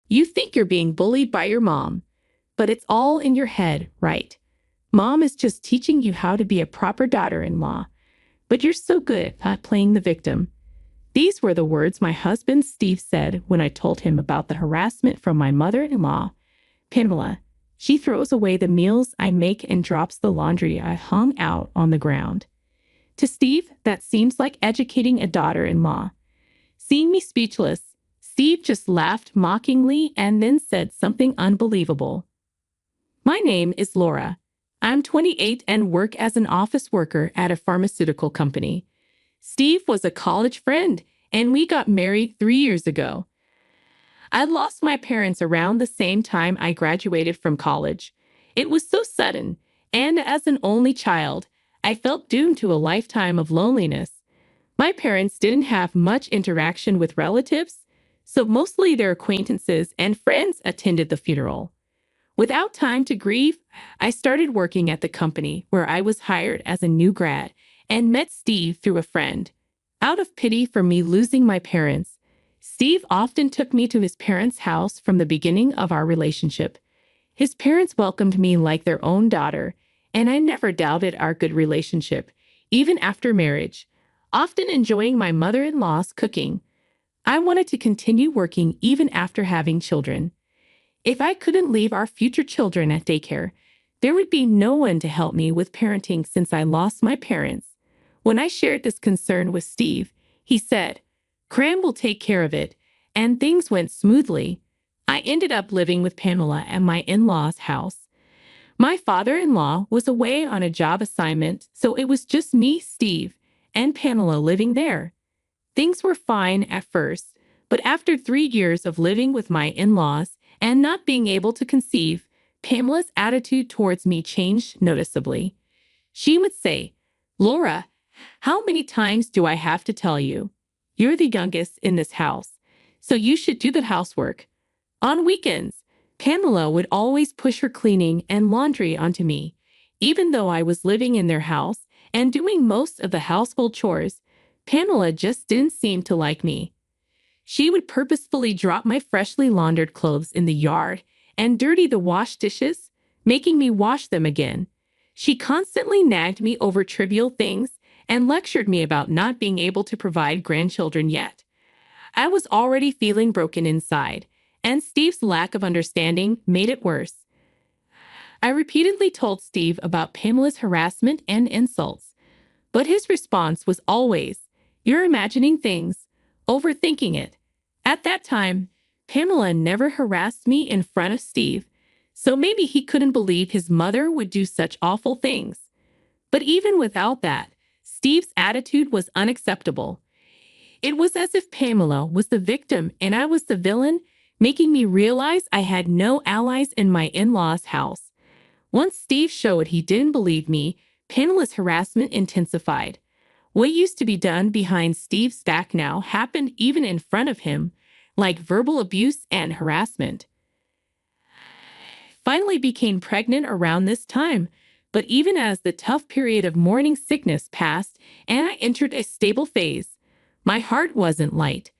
You think you're being bullied by your mom, but it's all in your head, right? Mom is just teaching you how to be a proper daughter-in-law, but you're so good at playing the victim. These were the words my husband Steve said when I told him about the harassment from my mother-in-law, Pamela. She throws away the meals I make and drops the laundry I hung out on the ground. To Steve, that seems like educating a daughter-in-law. Seeing me speechless, Steve just laughed mockingly and then said something unbelievable. My name is Laura. I'm 28 and work as an office worker at a pharmaceutical company. Steve was a college friend, and we got married 3 years ago. I lost my parents around the same time I graduated from college. It was so sudden, and as an only child, I felt doomed to a lifetime of loneliness. My parents didn't have much interaction with relatives, so mostly their acquaintances and friends attended the funeral. Without time to grieve, I started working at the company where I was hired as a new grad and met Steve through a friend. Out of pity for me losing my parents, Steve often took me to his parents' house from the beginning of our relationship. His parents welcomed me like their own daughter, and I never doubted our good relationship, even after marriage, often enjoying my mother-in-law's cooking. I wanted to continue working even after having children. If I couldn't leave our future children at daycare, there would be no one to help me with parenting since I lost my parents. When I shared this concern with Steve, he said, "Cram will take care of it," and things went smoothly. I ended up living with Pamela at my in-laws' house. My father-in-law was away on a job assignment, so it was just me, Steve, and Pamela living there. Things were fine at first, but after 3 years of living with my in-laws and not being able to conceive, Pamela's attitude towards me changed noticeably. She would say, "Laura, how many times do I have to tell you? You're the youngest in this house, so you should do the housework." On weekends, Pamela would always push her cleaning and laundry onto me. Even though I was living in their house and doing most of the household chores, Pamela just didn't seem to like me. She would purposefully drop my freshly laundered clothes in the yard and dirty the wash dishes, making me wash them again. She constantly nagged me over trivial things and lectured me about not being able to provide grandchildren yet. I was already feeling broken inside, and Steve's lack of understanding made it worse. I repeatedly told Steve about Pamela's harassment and insults, but his response was always, "You're imagining things, overthinking it." At that time, Pamela never harassed me in front of Steve, so maybe he couldn't believe his mother would do such awful things. But even without that, Steve's attitude was unacceptable. It was as if Pamela was the victim and I was the villain, making me realize I had no allies in my in-laws' house. Once Steve showed he didn't believe me, Pamela's harassment intensified. What used to be done behind Steve's back now happened even in front of him, like verbal abuse and harassment. Finally became pregnant around this time, but even as the tough period of morning sickness passed and I entered a stable phase, my heart wasn't light.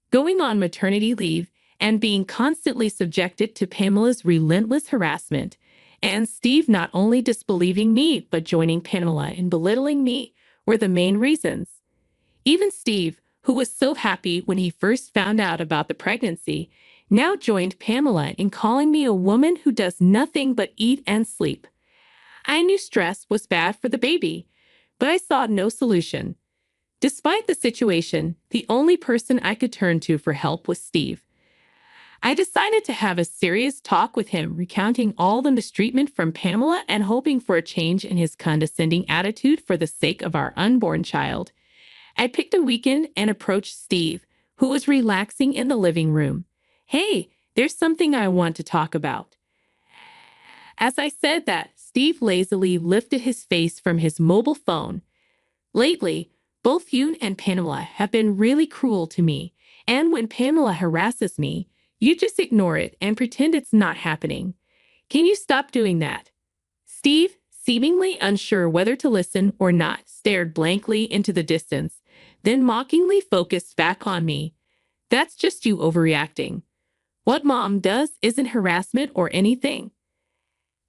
Going on maternity leave and being constantly subjected to Pamela's relentless harassment, and Steve not only disbelieving me but joining Pamela in belittling me, were the main reasons. Even Steve, who was so happy when he first found out about the pregnancy, now joined Pamela in calling me a woman who does nothing but eat and sleep. I knew stress was bad for the baby, but I saw no solution. Despite the situation, the only person I could turn to for help was Steve. I decided to have a serious talk with him, recounting all the mistreatment from Pamela and hoping for a change in his condescending attitude for the sake of our unborn child. I picked a weekend and approached Steve, who was relaxing in the living room. "Hey, there's something I want to talk about." As I said that, Steve lazily lifted his face from his mobile phone. "Lately, both you and Pamela have been really cruel to me, and when Pamela harasses me, you just ignore it and pretend it's not happening. Can you stop doing that?" Steve, seemingly unsure whether to listen or not, stared blankly into the distance, then mockingly focused back on me. "That's just you overreacting. What mom does isn't harassment or anything.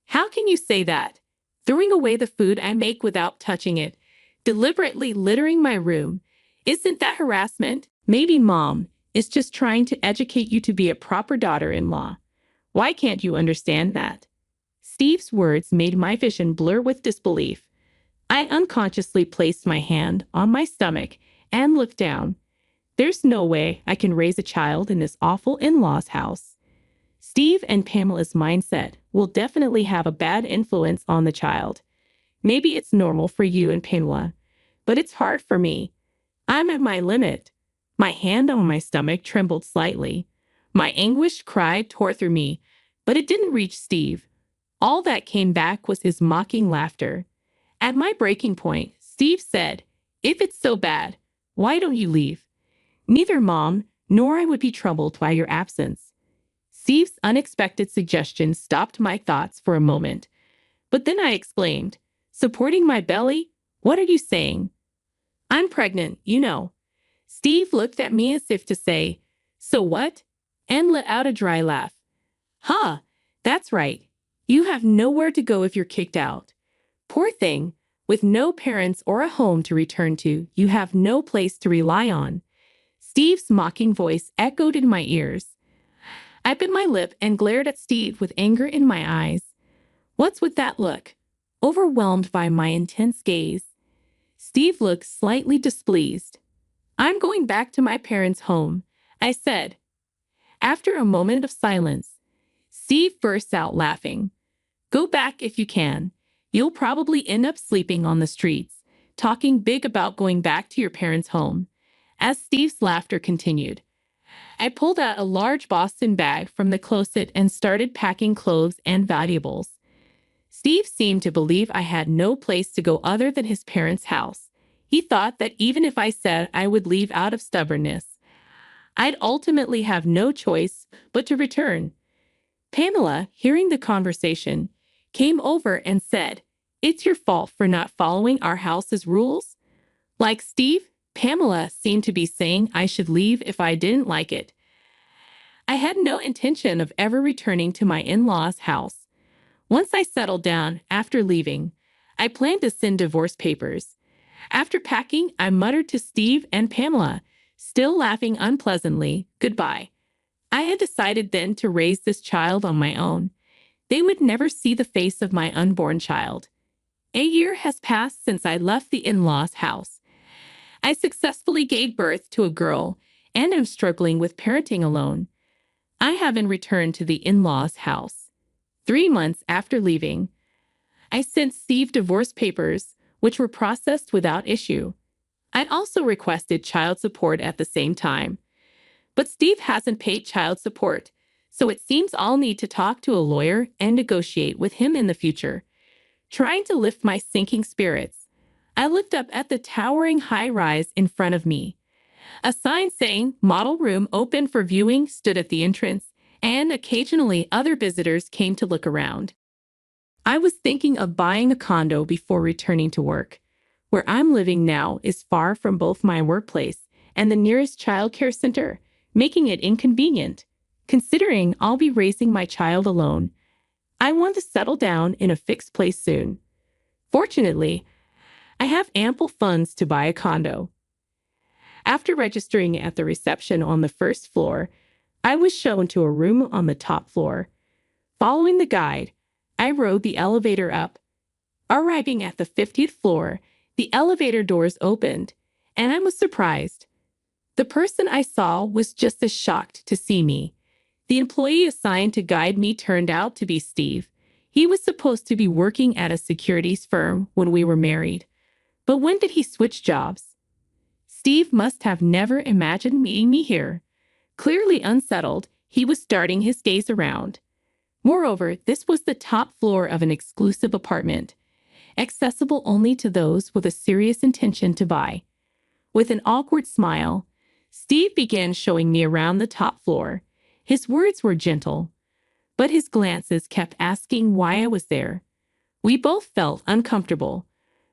How can you say that? Throwing away the food I make without touching it, deliberately littering my room, isn't that harassment? Maybe mom is just trying to educate you to be a proper daughter-in-law. Why can't you understand that? Steve's words made my vision blur with disbelief. I unconsciously placed my hand on my stomach and looked down. There's no way I can raise a child in this awful in-law's house. Steve and Pamela's mindset will definitely have a bad influence on the child. Maybe it's normal for you and Pamela, but it's hard for me. I'm at my limit. My hand on my stomach trembled slightly. My anguished cry tore through me, but it didn't reach Steve. All that came back was his mocking laughter. At my breaking point, Steve said, "If it's so bad, why don't you leave? Neither mom nor I would be troubled by your absence." Steve's unexpected suggestion stopped my thoughts for a moment. But then I exclaimed, "Supporting my belly? What are you saying?" "I'm pregnant, you know." Steve looked at me as if to say, "So what?" and let out a dry laugh. "Huh, that's right. You have nowhere to go if you're kicked out. Poor thing, with no parents or a home to return to, you have no place to rely on." Steve's mocking voice echoed in my ears. I bit my lip and glared at Steve with anger in my eyes. "What's with that look?" Overwhelmed by my intense gaze, Steve looked slightly displeased. "I'm going back to my parents' home," I said. After a moment of silence, Steve burst out laughing. "Go back if you can. You'll probably end up sleeping on the streets, talking big about going back to your parents' home." As Steve's laughter continued, I pulled out a large Boston bag from the closet and started packing clothes and valuables. Steve seemed to believe I had no place to go other than his parents' house. He thought that even if I said I would leave out of stubbornness, I'd ultimately have no choice but to return. Pamela, hearing the conversation, came over and said, "It's your fault for not following our house's rules." Like Steve, Pamela seemed to be saying I should leave if I didn't like it. I had no intention of ever returning to my in-laws' house. Once I settled down after leaving, I planned to send divorce papers. After packing, I muttered to Steve and Pamela, still laughing unpleasantly, "Goodbye." I had decided then to raise this child on my own. They would never see the face of my unborn child. A year has passed since I left the in-laws' house. I successfully gave birth to a girl and am struggling with parenting alone. I haven't returned to the in-laws' house. 3 months after leaving, I sent Steve divorce papers, which were processed without issue. I'd also requested child support at the same time. But Steve hasn't paid child support, so it seems I'll need to talk to a lawyer and negotiate with him in the future. Trying to lift my sinking spirits, I looked up at the towering high-rise in front of me. A sign saying "Model Room Open for Viewing" stood at the entrance, and occasionally other visitors came to look around. I was thinking of buying a condo before returning to work. Where I'm living now is far from both my workplace and the nearest childcare center, making it inconvenient. Considering I'll be raising my child alone, I want to settle down in a fixed place soon. Fortunately, I have ample funds to buy a condo. After registering at the reception on the first floor, I was shown to a room on the top floor. Following the guide, I rode the elevator up. Arriving at the 50th floor, the elevator doors opened, and I was surprised. The person I saw was just as shocked to see me. The employee assigned to guide me turned out to be Steve. He was supposed to be working at a securities firm when we were married. But when did he switch jobs? Steve must have never imagined meeting me here. Clearly unsettled, he was darting his gaze around. Moreover, this was the top floor of an exclusive apartment, accessible only to those with a serious intention to buy. With an awkward smile, Steve began showing me around the top floor. His words were gentle, but his glances kept asking why I was there. We both felt uncomfortable,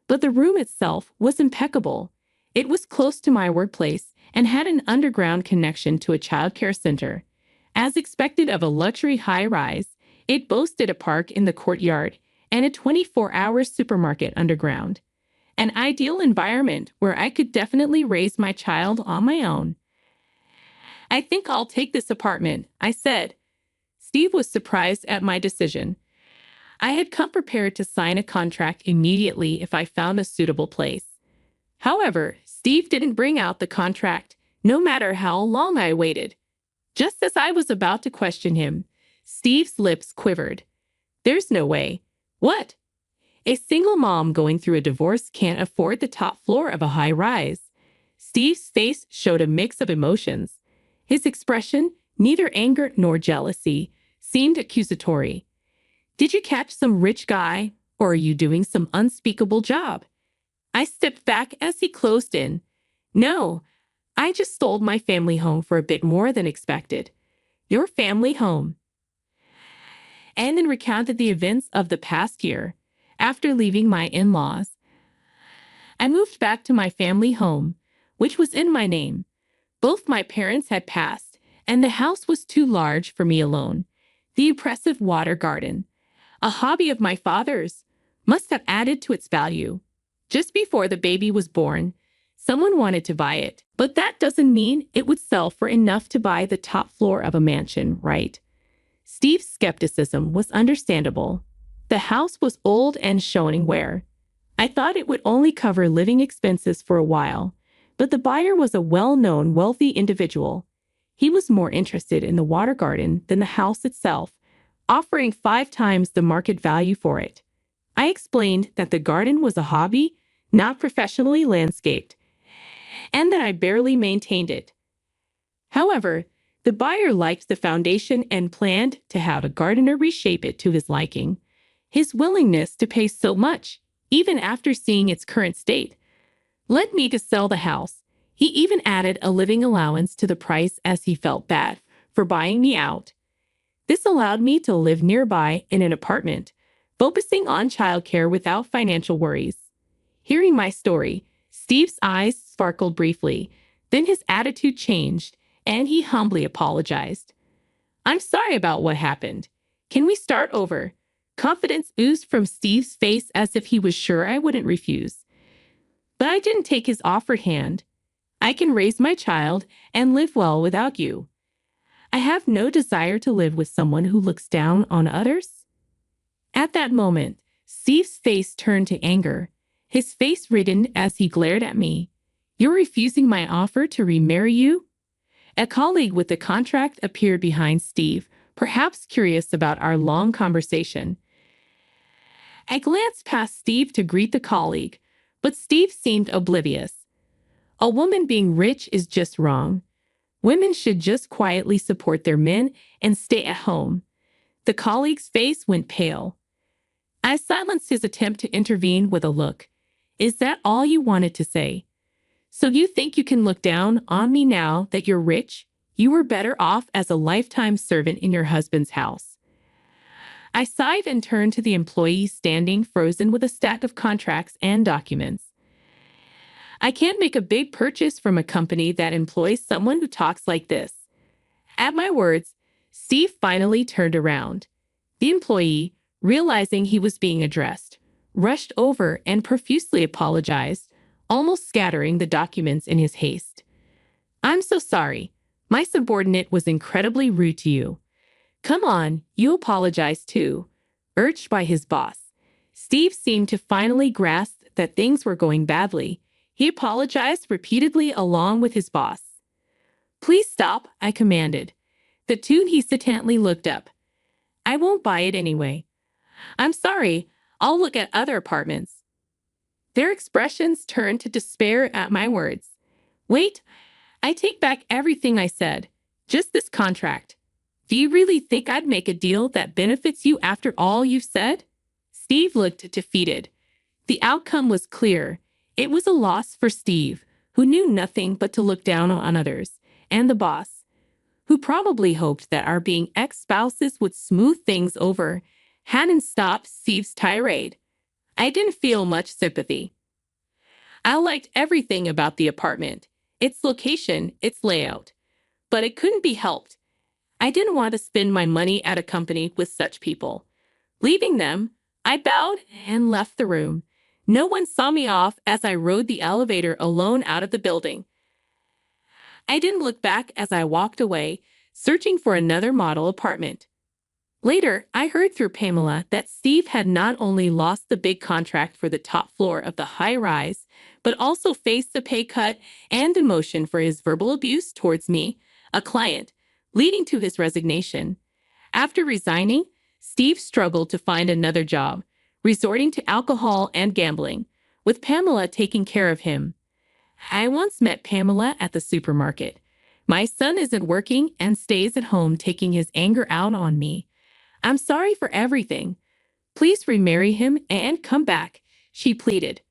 but the room itself was impeccable. It was close to my workplace and had an underground connection to a childcare center. As expected of a luxury high-rise, it boasted a park in the courtyard and a 24-hour supermarket underground. An ideal environment where I could definitely raise my child on my own. "I think I'll take this apartment," I said. Steve was surprised at my decision. I had come prepared to sign a contract immediately if I found a suitable place. However, Steve didn't bring out the contract, no matter how long I waited. Just as I was about to question him, Steve's lips quivered. "There's no way." "What?" "A single mom going through a divorce can't afford the top floor of a high rise." Steve's face showed a mix of emotions. His expression, neither anger nor jealousy, seemed accusatory. "Did you catch some rich guy, or are you doing some unspeakable job?" I stepped back as he closed in. "No, I just sold my family home for a bit more than expected." "Your family home?" And then recounted the events of the past year. After leaving my in-laws, I moved back to my family home, which was in my name. Both my parents had passed, and the house was too large for me alone. The impressive water garden, a hobby of my father's, must have added to its value. Just before the baby was born, someone wanted to buy it, but that doesn't mean it would sell for enough to buy the top floor of a mansion, right? Steve's skepticism was understandable. The house was old and showing wear. I thought it would only cover living expenses for a while, but the buyer was a well-known, wealthy individual. He was more interested in the water garden than the house itself, offering 5 times the market value for it. I explained that the garden was a hobby, not professionally landscaped, and that I barely maintained it. However, the buyer liked the foundation and planned to have a gardener reshape it to his liking. His willingness to pay so much, even after seeing its current state, led me to sell the house. He even added a living allowance to the price as he felt bad for buying me out. This allowed me to live nearby in an apartment, focusing on childcare without financial worries. Hearing my story, Steve's eyes sparkled briefly, then his attitude changed, and he humbly apologized. "I'm sorry about what happened. Can we start over?" Confidence oozed from Steve's face as if he was sure I wouldn't refuse. But I didn't take his offered hand. "I can raise my child and live well without you. I have no desire to live with someone who looks down on others." At that moment, Steve's face turned to anger. His face reddened as he glared at me. "You're refusing my offer to remarry you?" A colleague with the contract appeared behind Steve, perhaps curious about our long conversation. I glanced past Steve to greet the colleague, but Steve seemed oblivious. A woman being rich is just wrong. Women should just quietly support their men and stay at home. The colleague's face went pale. I silenced his attempt to intervene with a look. "Is that all you wanted to say? So you think you can look down on me now that you're rich? You were better off as a lifetime servant in your husband's house." I sighed and turned to the employee standing frozen with a stack of contracts and documents. "I can't make a big purchase from a company that employs someone who talks like this." At my words, Steve finally turned around. The employee, realizing he was being addressed, rushed over and profusely apologized, almost scattering the documents in his haste. "I'm so sorry. My subordinate was incredibly rude to you." "Come on, you apologize too," urged by his boss. Steve seemed to finally grasp that things were going badly. He apologized repeatedly along with his boss. "Please stop," I commanded. The two hesitantly looked up. "I won't buy it anyway." "I'm sorry, I'll look at other apartments." Their expressions turned to despair at my words. "Wait, I take back everything I said. Just this contract. Do you really think I'd make a deal that benefits you after all you've said?" Steve looked defeated. The outcome was clear. It was a loss for Steve, who knew nothing but to look down on others, and the boss, who probably hoped that our being ex-spouses would smooth things over, hadn't stopped Steve's tirade. I didn't feel much sympathy. I liked everything about the apartment, its location, its layout. But it couldn't be helped. I didn't want to spend my money at a company with such people. Leaving them, I bowed and left the room. No one saw me off as I rode the elevator alone out of the building. I didn't look back as I walked away, searching for another model apartment. Later, I heard through Pamela that Steve had not only lost the big contract for the top floor of the high-rise, but also faced a pay cut and demotion for his verbal abuse towards me, a client, leading to his resignation. After resigning, Steve struggled to find another job, resorting to alcohol and gambling, with Pamela taking care of him. I once met Pamela at the supermarket. My son isn't working and stays at home taking his anger out on me. I'm sorry for everything. Please remarry him and come back, she pleaded.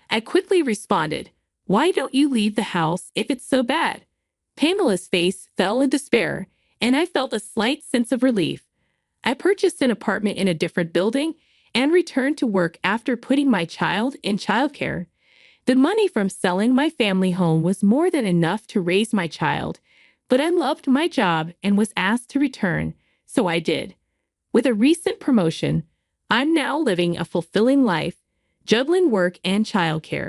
I quickly responded, why don't you leave the house if it's so bad? Pamela's face fell in despair, and I felt a slight sense of relief. I purchased an apartment in a different building and returned to work after putting my child in childcare. The money from selling my family home was more than enough to raise my child, but I loved my job and was asked to return, so I did. With a recent promotion, I'm now living a fulfilling life, juggling work and childcare.